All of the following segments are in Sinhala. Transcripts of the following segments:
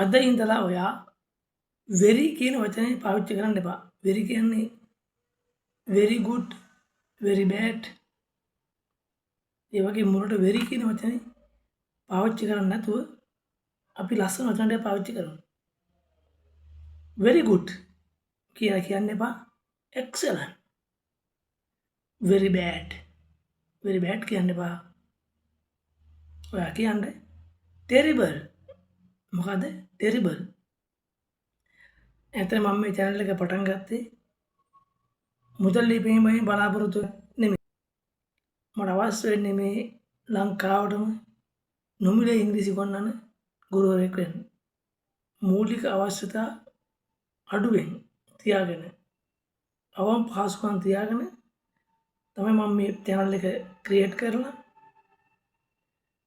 අද ඉඳලා ඔයා very කියන වචනේ පාවිච්චි කරන්න එපා. very කියන්නේ very good, very bad. ඒ වගේ මුලට very කියන වචනේ පාවිච්චි කරන්නේ නැතුව අපි ලස්සන වචන ටික පාවිච්චි කරමු. very good කියලා කියන්න එපා. excellent. very bad. very bad කියන්න එපා. ඔයා කියන්නේ terrible. මොකද terrible. ඇත්තට මම මේ channel එක පටන් ගත්තේ මුදල් ලිපීමේ බලාපොරොත්තු නෙමෙයි. මට අවශ්‍ය වෙන්නේ මේ ලංකාවටම නොමිලේ ඉංග්‍රීසි උගන්වන ගුරුවරයෙක් වෙන්න. මූලික අවශ්‍යතා අඩුවෙන් තියාගෙන අවම පහසුකම් තියාගෙන තමයි මම මේ channel එක ක්‍රියේට් කරලා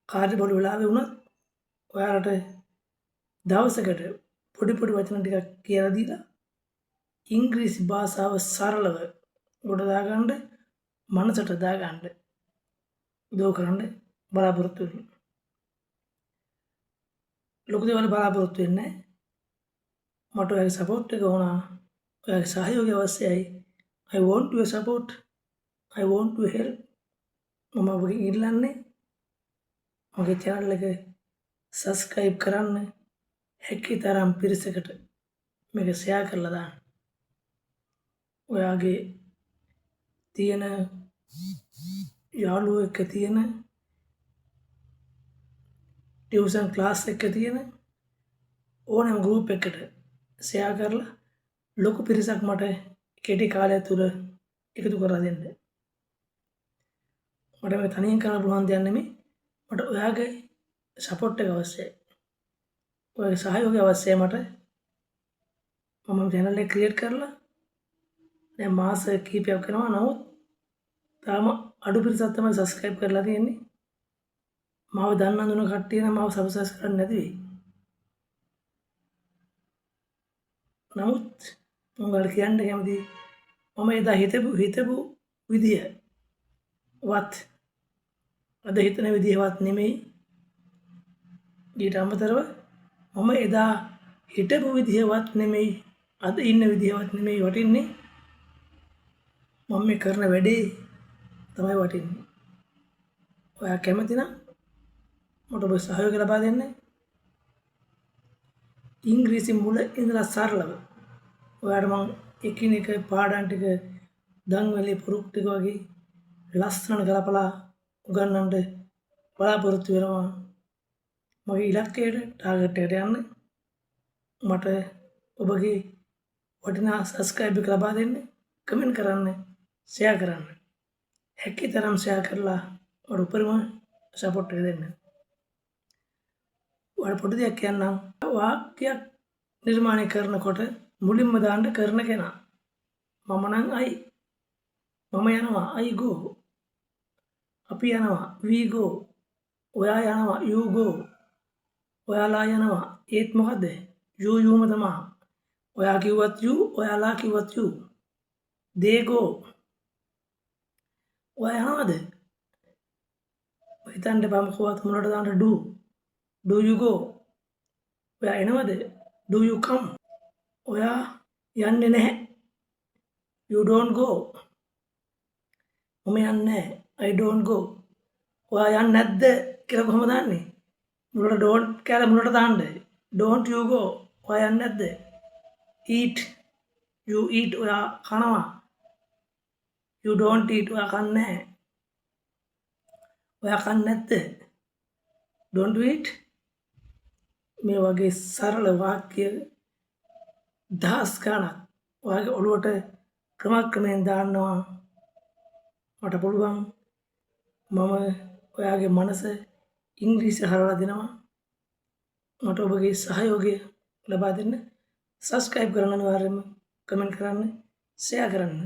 කාර්යබහුල වෙලාවෙ වුණත් ඔයාලට දවසකට පොඩි වචන ටිකක් කියලා දීලා ඉංග්‍රීසි භාෂාව සරලව ගොඩ දාගන්න මනසට දාගන්න උදව් කරන්න බලාපොරොත්තු වෙනවා. ලොකු දේවල් බලාපොරොත්තු වෙන්නේ මට ඔයාගේ සපෝට් එක ඕන. ඔයාගේ සහයෝගය අවශ්‍යයි. I want your support. I want to help. මම ඔබගෙන් ඉල්ලන්නේ මගේ channel එක subscribe කරන්න. හැකි තරම් පිරිසකට මේක ෂෙයා කරලා දාන්න. ඔයාගේ තියෙන යාළුවෝ එක්ක තියෙන ටියුෂන් ක්ලාස් එක තියෙන ඕනෑම ගෲප් එකකට ෂෙයා කරලා ලොකු පිරිසක් මට කෙටි කාලය තුල එකතු කරලා දෙන්න. මට මේ තනියෙන් කරන්න පුළුවන් දෙයක් නෙමෙයි. මට ඔයාගේ සපෝට් එක අවශ්‍යයි. ඔයාගේ සහයෝගය අවශ්‍යයි මට. මම channel එක ක්‍රියේට් කරලා දැන් මාස කිහිපයක් වෙනවා. නමුත් තාම අඩු පිරිසක් තමයි subscribe කරලා තියෙන්නේ. මාව දන්න අඳුන කට්ටිය නම් මාව subscribe කරන්නේ නැති වෙයි. නමුත් මම ඔයාලට කියන්න කැමතියි මම එදා හිතපු විදිය වත් අද හිතන විදියවත් නෙමෙයි. ඊට අමතරව මම එදා හිටපු විදියවත් නෙමෙයි අද ඉන්න විදියවත් නෙමෙයි වටින්නේ. මම මේ කරන වැඩේ තමයි වටින්නේ. ඔයා කැමති නම් මට ඔබ සහයෝගය ලබා දෙන්න. ඉංග්‍රීසි මුල ඉඳලා සරලව ඔයාට මම එකිනෙක පාඩම් ටික දන්වැලේ පුරුක් ටික වගේ ලස්සනට ගලපලා උගන්වන්න බලාපොරොත්තු වෙනවා. මගේ ඉලක්කයට ටාගට් එකට යන්න මට ඔබගේ වටිනා සබ්ස්ක්‍රයිබ් එක ලබා දෙන්න. කමෙන්ට් කරන්න, ෂෙයා කරන්න. හැකි තරම් ෂෙයා කරලා මට උපරිම සපෝට් එක දෙන්න. ඔයාලට පොඩි දෙයක් කියන්නම්. වාක්‍යයක් නිර්මාණය කරනකොට මුලින්ම දාන්න කරන කෙනා. මම නම් I. මම යනවා I go. අපි යනවා we go. ඔයා යනවා you go. ඔයාලා යනවා ඒත් මොකද youම තමයි. ඔයා කිව්වත් you, ඔයාලා කිව්වත් you. they go. ඔයා යනවද? හිතන්න එපා මොකවත් මුලට දාන්න do you go. ඔයා එනවද? do you come. ඔයා යන්නේ නැහැ. you don't go. මම යන්නේ නැහැ. I don't go. ඔයා යන්නේ නැද්ද කියලා කොහොමද දාන්නේ? මුලට don't කියලා මුලට දාන්න. don't you go. ඔයා යන්නේ නැද්ද? eat. you eat. ඔයා කනවා. you don't eat. ඔයා කන්නේ නැහැ. ඔයා කන්නේ නැද්ද? don't you eat. මේ වගේ සරල වාක්‍ය දහස් ගණක් ඔයාගේ ඔළුවට ක්‍රමක්‍රමයෙන් දාන්නවා. මට පුළුවන් මම ඔයාගේ මනස ඉංග්‍රීසි හරවලා දෙනවා. මට ඔබගේ සහයෝගය ලබා දෙන්න. සබ්ස්ක්‍රයිබ් කරන්න අනිවාර්යයෙන්ම, කමෙන්ට් කරන්න, ෂෙයා කරන්න.